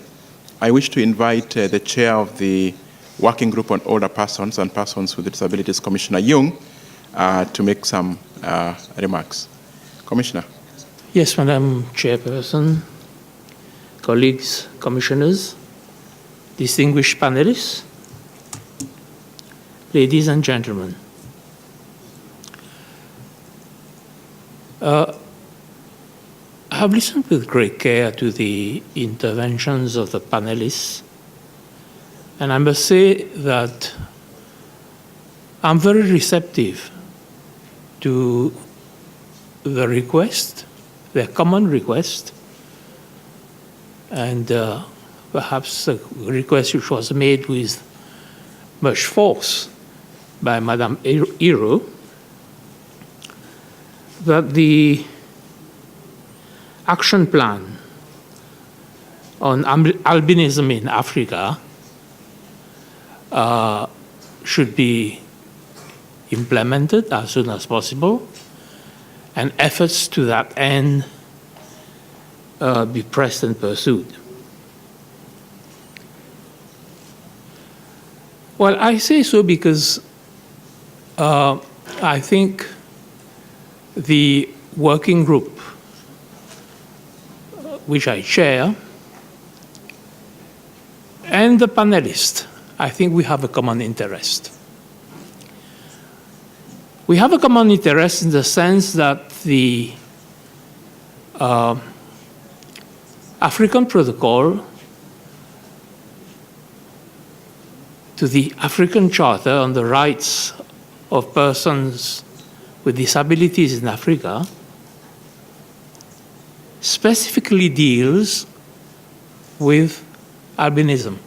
I wish to invite the chair of the Working Group on Older Persons and Persons with Disabilities, Commissioner Young, to make some remarks. Commissioner. Yes, Madam Chairperson, colleagues, commissioners, distinguished panelists, ladies and gentlemen. I have listened with great care to the interventions of the panelists, and I must say that I'm very receptive to the request, their common request, and perhaps a request which was made with much force by Madame Hiro, that the action plan on albinism in Africa should be implemented as soon as possible, and efforts to that end be pressed and pursued. Well, I say so because I think the working group, which I chair, and the panelists, I think we have a common interest. We have a common interest in the sense that the African Protocol to the African Charter on the Rights of Persons with Disabilities in Africa specifically deals with albinism.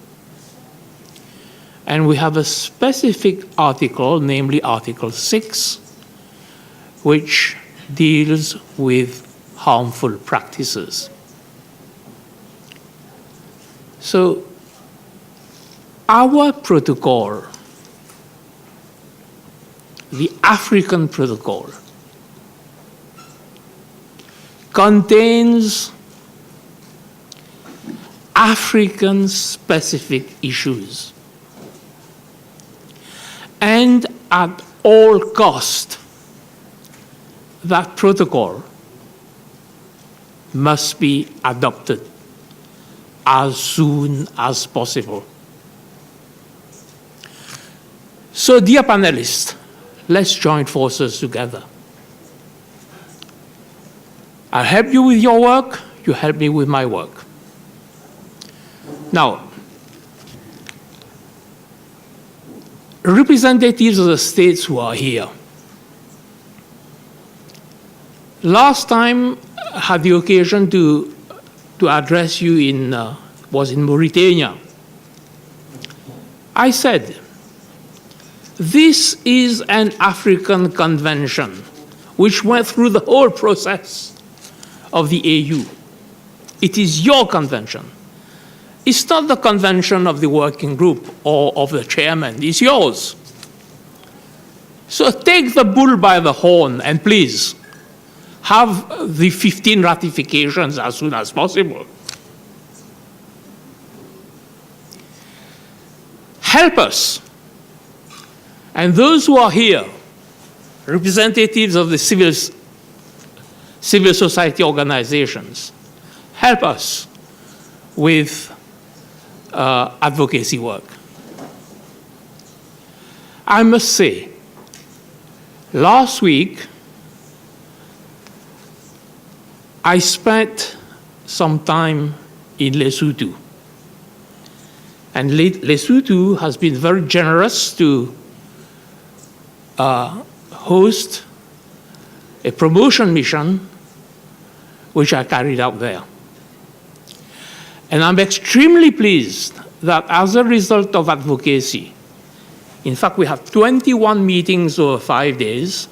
And we have a specific article, namely Article 6, which deals with harmful practices. So our protocol, the African Protocol, contains African-specific issues. And at all cost, that protocol must be adopted as soon as possible. So, dear panelists, let's join forces together. I'll help you with your work, you help me with my work. Now, representatives of the states who are here. Last time I had the occasion to address you was in Mauritania. I said, this is an African convention which went through the whole process of the AU. It is your convention. It's not the convention of the working group or of the chairman, it's yours. So take the bull by the horn and please have the 15 ratifications as soon as possible. Help us. And those who are here, representatives of the civil society organizations, help us with advocacy work. I must say, last week, I spent some time in Lesotho. And Lesotho has been very generous to host a promotion mission which I carried out there. And I'm extremely pleased that as a result of advocacy, in fact, we have 21 meetings over 5 days.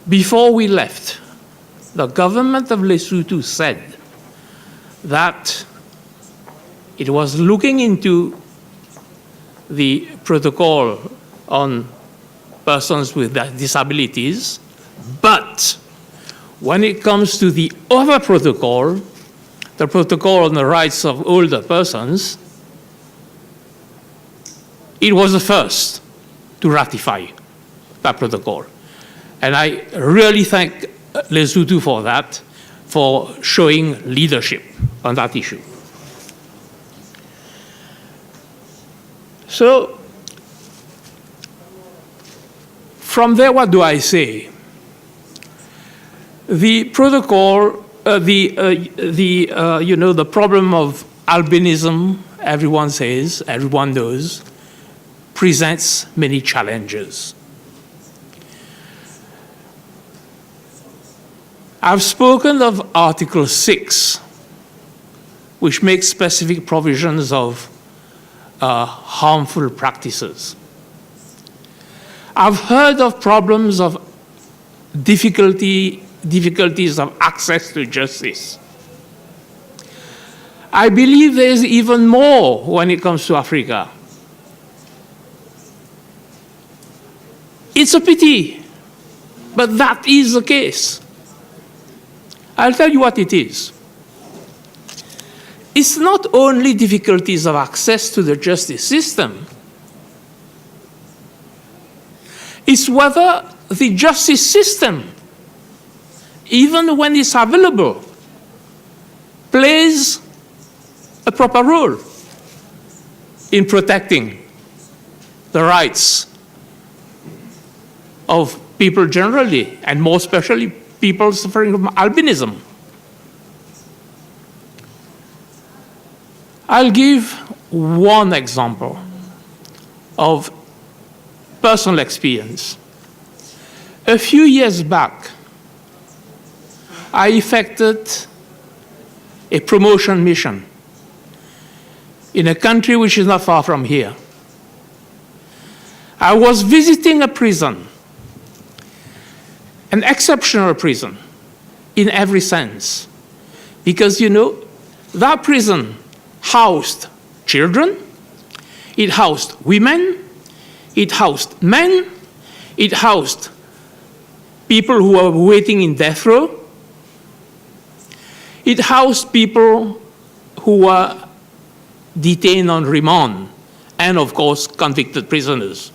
Before we left, the government of Lesotho said that it was looking into the protocol on persons with disabilities, but when it comes to the other protocol, the protocol on the rights of older persons, it was the first to ratify that protocol. And I really thank Lesotho for that, for showing leadership on that issue. So, from there, what do I say? The protocol, the problem of albinism, everyone says, everyone knows, presents many challenges. I've spoken of Article 6, which makes specific provisions of harmful practices. I've heard of problems of difficulties of access to justice. I believe there is even more when it comes to Africa. It's a pity, but that is the case. I'll tell you what it is. It's not only difficulties of access to the justice system, it's whether the justice system, even when it's available, plays a proper role in protecting the rights of people generally, and more especially people suffering from albinism. I'll give one example of personal experience. A few years back, I effected a promotion mission in a country which is not far from here. I was visiting a prison, an exceptional prison in every sense, because, you know, that prison housed children, it housed women, it housed men, it housed people who were waiting in death row, it housed people who were detained on remand, and of course, convicted prisoners.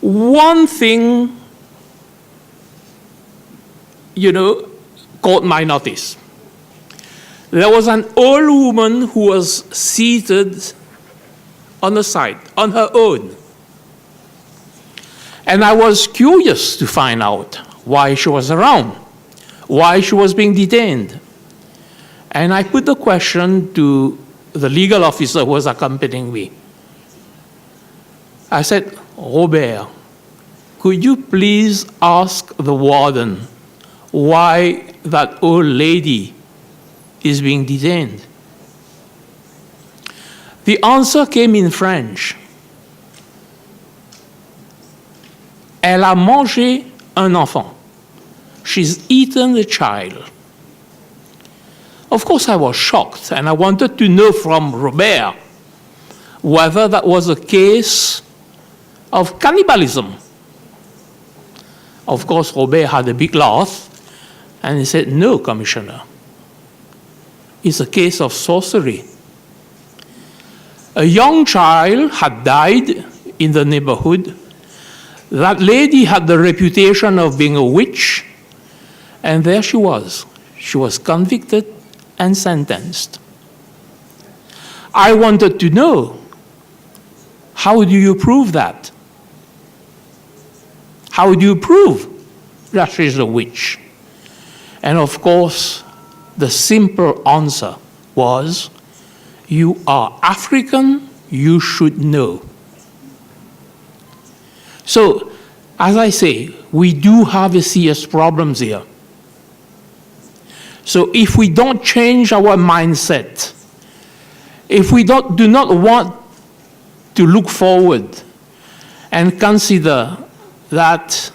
One thing, you know, caught my notice. There was an old woman who was seated on the side, on her own. And I was curious to find out why she was around, why she was being detained. And I put the question to the legal officer who was accompanying me. I said, Robert, could you please ask the warden why that old lady is being detained? The answer came in French. Elle a mangé un enfant. She's eaten a child. Of course, I was shocked, and I wanted to know from Robert whether that was a case of cannibalism. Of course, Robert had a big laugh, and he said, no, Commissioner. It's a case of sorcery. A young child had died in the neighborhood. That lady had the reputation of being a witch, and there she was. She was convicted and sentenced. I wanted to know, how do you prove that? How do you prove that she's a witch? And of course, the simple answer was, you are African, you should know. So, as I say, we do have a serious problems here. So if we don't change our mindset, if we do not want to look forward and consider that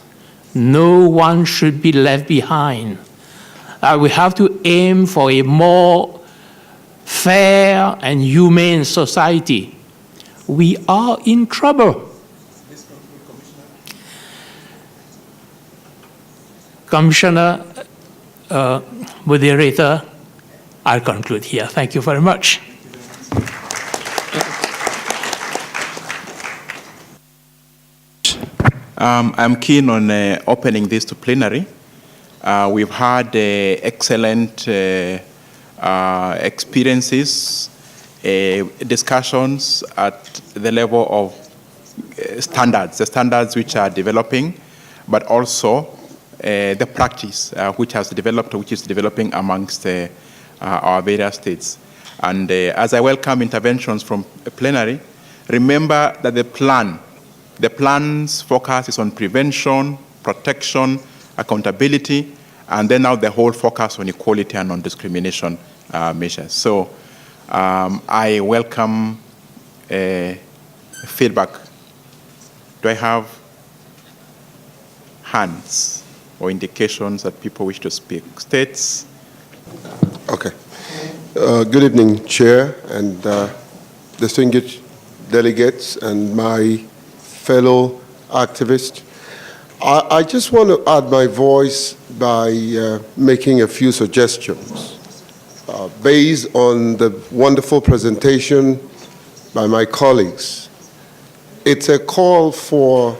no one should be left behind, we have to aim for a more fair and humane society, we are in trouble. Commissioner, moderator, I'll conclude here. Thank you very much. I'm keen on opening this to plenary. We've had excellent experiences, discussions at the level of standards, the standards which are developing, but also the practice which has developed, which is developing amongst our various states. And as I welcome interventions from plenary, remember that the plan's focus is on prevention, protection, accountability, and then now the whole focus on equality and non-discrimination measures. So I welcome feedback. Do I have hands or indications that people wish to speak? States? Okay. Good evening, Chair and distinguished delegates, and my fellow activists. I just want to add my voice by making a few suggestions based on the wonderful presentation by my colleagues. It's a call for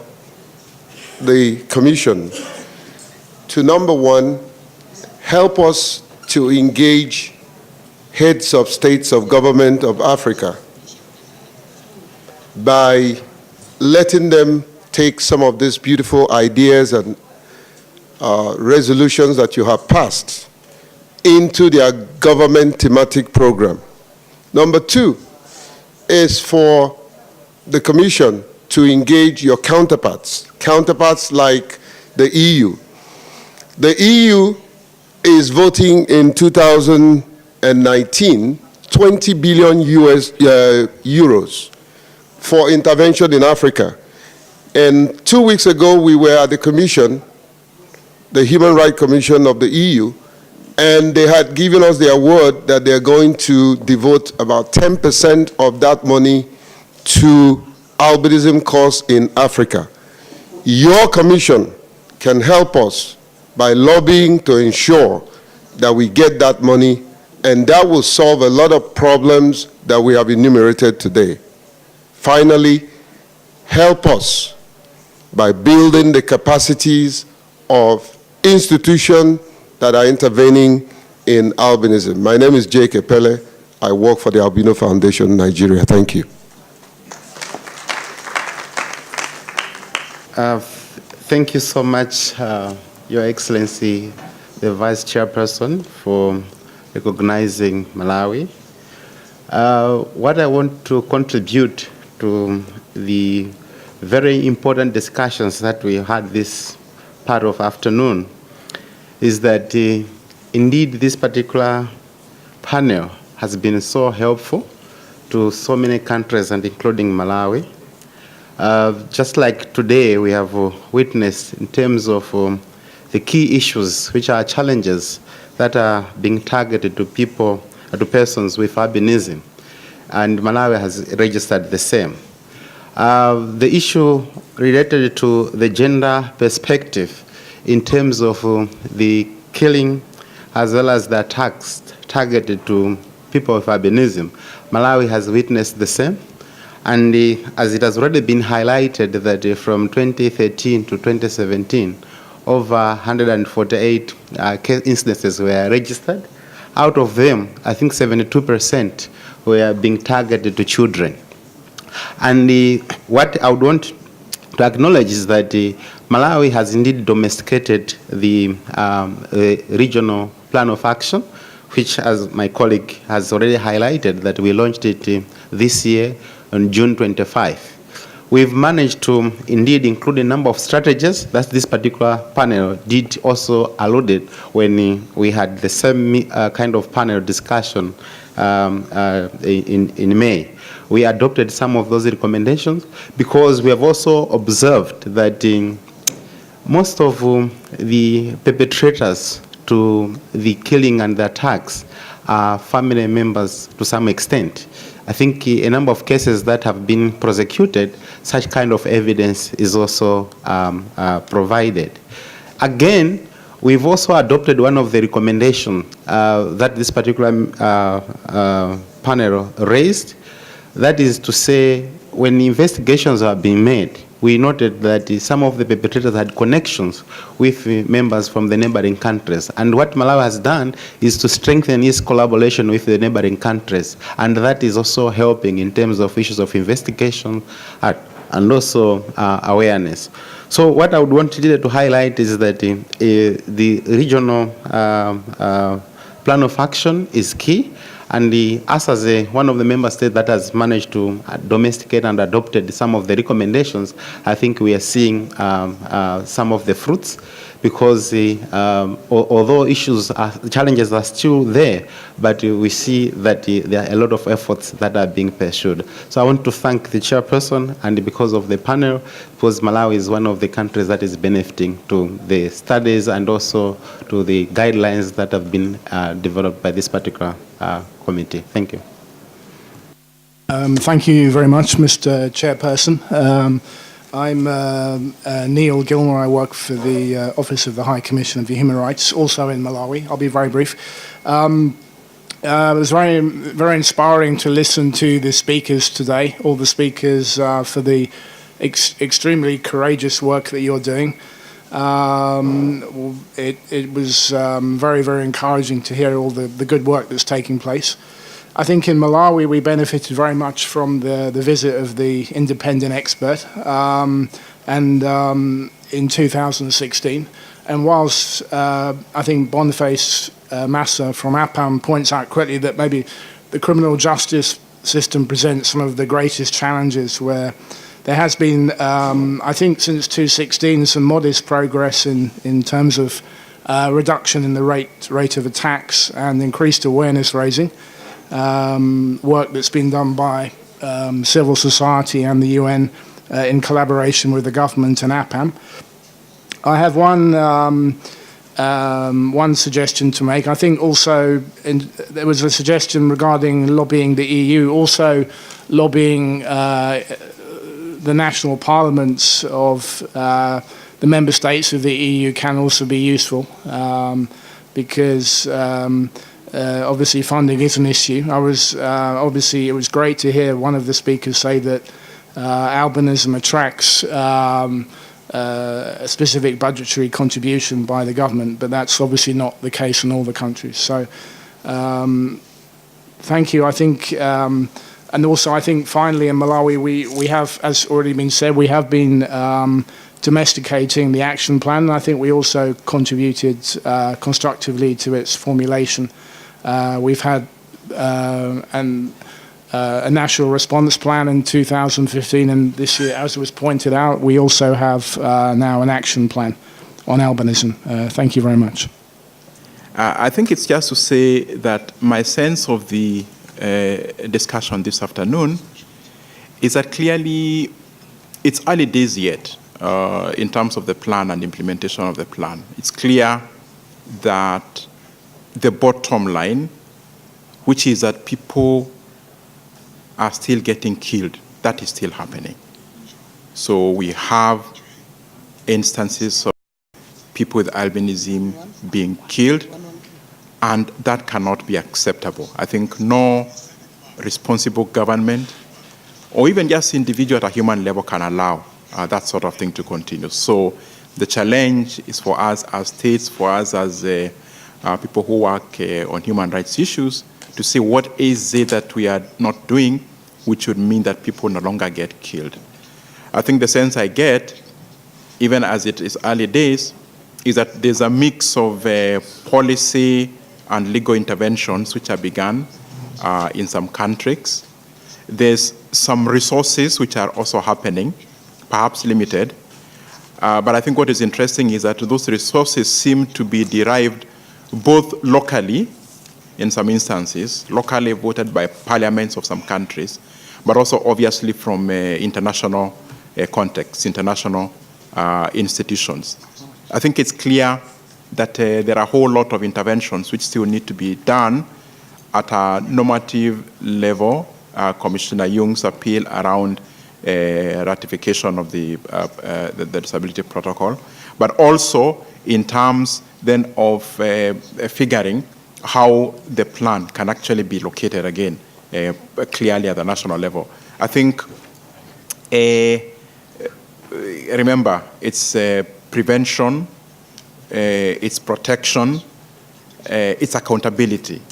the Commission to, number one, help us to engage heads of states of government of Africa by letting them take some of these beautiful ideas and resolutions that you have passed into their government thematic program. Number two is for the Commission to engage your counterparts like the EU. The EU is voting in 2019 20 billion euros for intervention in Africa. And 2 weeks ago, we were at the Commission, the Human Rights Commission of the EU, and they had given us their word that they're going to devote about 10% of that money to albinism cause in Africa. Your Commission can help us by lobbying to ensure that we get that money, and that will solve a lot of problems that we have enumerated today. Finally, help us by building the capacities of institutions that are intervening in albinism. My name is ACHPR. I work for the Albino Foundation, Nigeria. Thank you. Thank you so much, Your Excellency, the Vice Chairperson, for recognizing Malawi. What I want to contribute to the very important discussions that we had this part of afternoon is that indeed this particular panel has been so helpful to so many countries and including Malawi. Just like today we have witnessed in terms of the key issues which are challenges that are being targeted to people, to persons with albinism, and Malawi has registered the same. The issue related to the gender perspective in terms of the killing as well as the attacks targeted to people with albinism, Malawi has witnessed the same. And as it has already been highlighted that from 2013 to 2017, over 148 instances were registered. Out of them, I think 72% were being targeted to children. And what I would want to acknowledge is that Malawi has indeed domesticated the regional plan of action, which, as my colleague has already highlighted, that we launched it this year on June 25. We've managed to indeed include a number of strategies that this particular panel did also alluded when we had the same kind of panel discussion in May. We adopted some of those recommendations because we have also observed that most of the perpetrators to the killing and the attacks are family members to some extent. I think a number of cases that have been prosecuted, such kind of evidence is also provided. Again, we've also adopted one of the recommendations that this particular panel raised. That is to say, when investigations are being made, we noted that some of the perpetrators had connections with members from the neighboring countries. And what Malawi has done is to strengthen its collaboration with the neighboring countries. And that is also helping in terms of issues of investigation and also awareness. So what I would want to highlight is that the regional plan of action is key. And us as one of the member states that has managed to domesticate and adopted some of the recommendations, I think we are seeing some of the fruits, because although challenges are still there, but we see that there are a lot of efforts that are being pursued. So I want to thank the chairperson, and because of the panel, because Malawi is one of the countries that is benefiting to the studies and also to the guidelines that have been developed by this particular committee. Thank you. Thank you very much, Mr. Chairperson. I'm Neil Gilmore. I work for the Office of the High Commissioner for Human Rights, also in Malawi. I'll be very brief. It was very, very inspiring to listen to the speakers today, all the speakers for the extremely courageous work that you're doing. It was very, very encouraging to hear all the good work that's taking place. I think in Malawi we benefited very much from the visit of the independent expert in 2016. And whilst I think Boniface Massa from APAM points out correctly that maybe the criminal justice system presents some of the greatest challenges, where there has been, I think since 2016, some modest progress in terms of reduction in the rate of attacks and increased awareness raising. Work that's been done by civil society and the UN in collaboration with the government and APAM. I have one suggestion to make. I think also there was a suggestion regarding lobbying the EU, also lobbying the national parliaments of the member states of the EU can also be useful, because obviously funding is an issue. Obviously it was great to hear one of the speakers say that albinism attracts a specific budgetary contribution by the government, but that's obviously not the case in all the countries. So thank you. I think, and also I think finally in Malawi we have, as already been said, we have been domesticating the action plan, and I think we also contributed constructively to its formulation. We've had a national response plan in 2015, and this year, as was pointed out, we also have now an action plan on albinism. Thank you very much. I think it's just to say that my sense of the discussion this afternoon is that clearly it's early days yet in terms of the plan and implementation of the plan. It's clear that the bottom line, which is that people are still getting killed, that is still happening. So we have instances of people with albinism being killed, and that cannot be acceptable. I think no responsible government or even just individual at a human level can allow that sort of thing to continue. So the challenge is for us as states, for us as people who work on human rights issues, to see what is it that we are not doing, which would mean that people no longer get killed. I think the sense I get, even as it is early days, is that there's a mix of policy and legal interventions which are begun in some countries. There's some resources which are also happening, perhaps limited. But I think what is interesting is that those resources seem to be derived both locally, in some instances, locally voted by parliaments of some countries, but also obviously from international contexts, international institutions. I think it's clear that there are a whole lot of interventions which still need to be done at a normative level. Commissioner Young's appeal around ratification of the disability protocol, but also in terms then of figuring how the plan can actually be located again clearly at the national level. I think, remember, it's prevention, it's protection, it's accountability,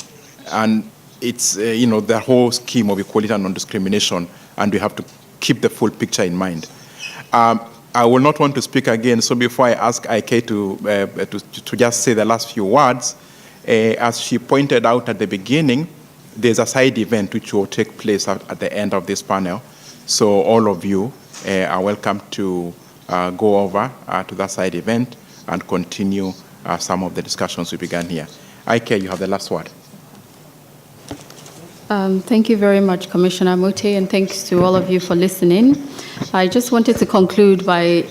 and it's the whole scheme of equality and non-discrimination, and we have to keep the full picture in mind. I will not want to speak again, so before I ask IK to just say the last few words, as she pointed out at the beginning, there's a side event which will take place at the end of this panel. So all of you are welcome to go over to that side event and continue some of the discussions we began here. IK, you have the last word. Thank you very much, Commissioner Mote, and thanks to all of you for listening. I just wanted to conclude by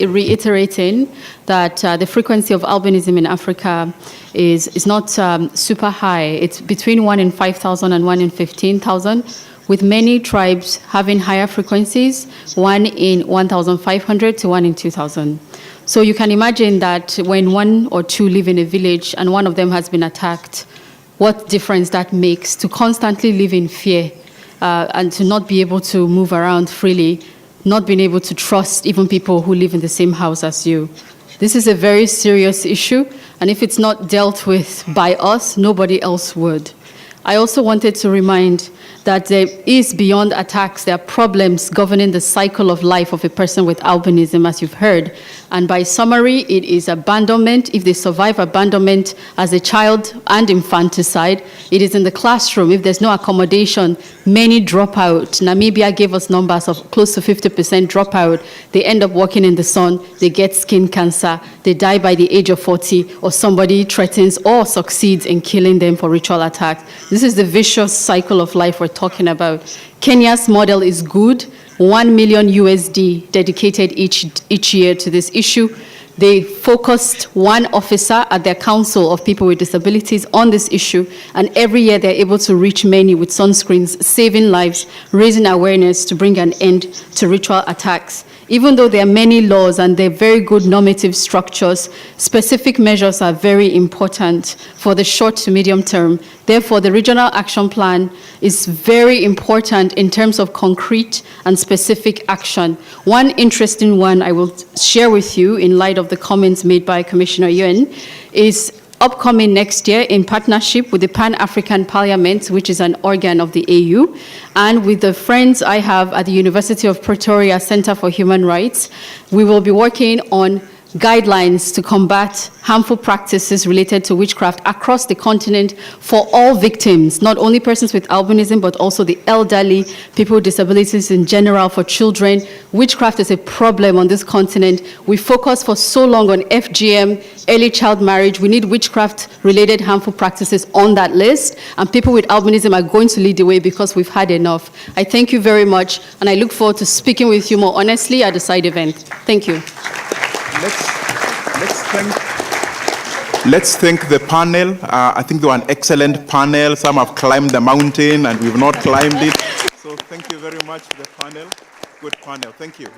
reiterating that the frequency of albinism in Africa is not super high. It's between 1 in 5,000 and 1 in 15,000, with many tribes having higher frequencies, 1 in 1,500 to 1 in 2,000. So you can imagine that when 1 or 2 live in a village and one of them has been attacked, what difference that makes to constantly live in fear and to not be able to move around freely, not being able to trust even people who live in the same house as you. This is a very serious issue, and if it's not dealt with by us, nobody else would. I also wanted to remind that there is, beyond attacks, there are problems governing the cycle of life of a person with albinism, as you've heard. And by summary, it is abandonment. If they survive abandonment as a child and infanticide, it is in the classroom. If there's no accommodation, many drop out. Namibia gave us numbers of close to 50% dropout. They end up working in the sun, they get skin cancer, they die by the age of 40, or somebody threatens or succeeds in killing them for ritual attacks. This is the vicious cycle of life we're talking about. Kenya's model is good. 1 million USD dedicated each year to this issue. They focused one officer at their council of people with disabilities on this issue, and every year they're able to reach many with sunscreens, saving lives, raising awareness to bring an end to ritual attacks. Even though there are many laws and they're very good normative structures, specific measures are very important for the short to medium term. Therefore, the regional action plan is very important in terms of concrete and specific action. One interesting one I will share with you in light of the comments made by Commissioner Yuen is upcoming next year in partnership with the Pan-African Parliament, which is an organ of the AU, and with the friends I have at the University of Pretoria Center for Human Rights. We will be working on guidelines to combat harmful practices related to witchcraft across the continent for all victims, not only persons with albinism, but also the elderly, people with disabilities in general, for children. Witchcraft is a problem on this continent. We focus for so long on FGM, early child marriage. We need witchcraft-related harmful practices on that list, and people with albinism are going to lead the way because we've had enough. I thank you very much, and I look forward to speaking with you more honestly at the side event. Thank you. Let's thank the panel. I think they were an excellent panel. Some have climbed the mountain and we've not climbed it. So thank you very much, the panel. Good panel. Thank you.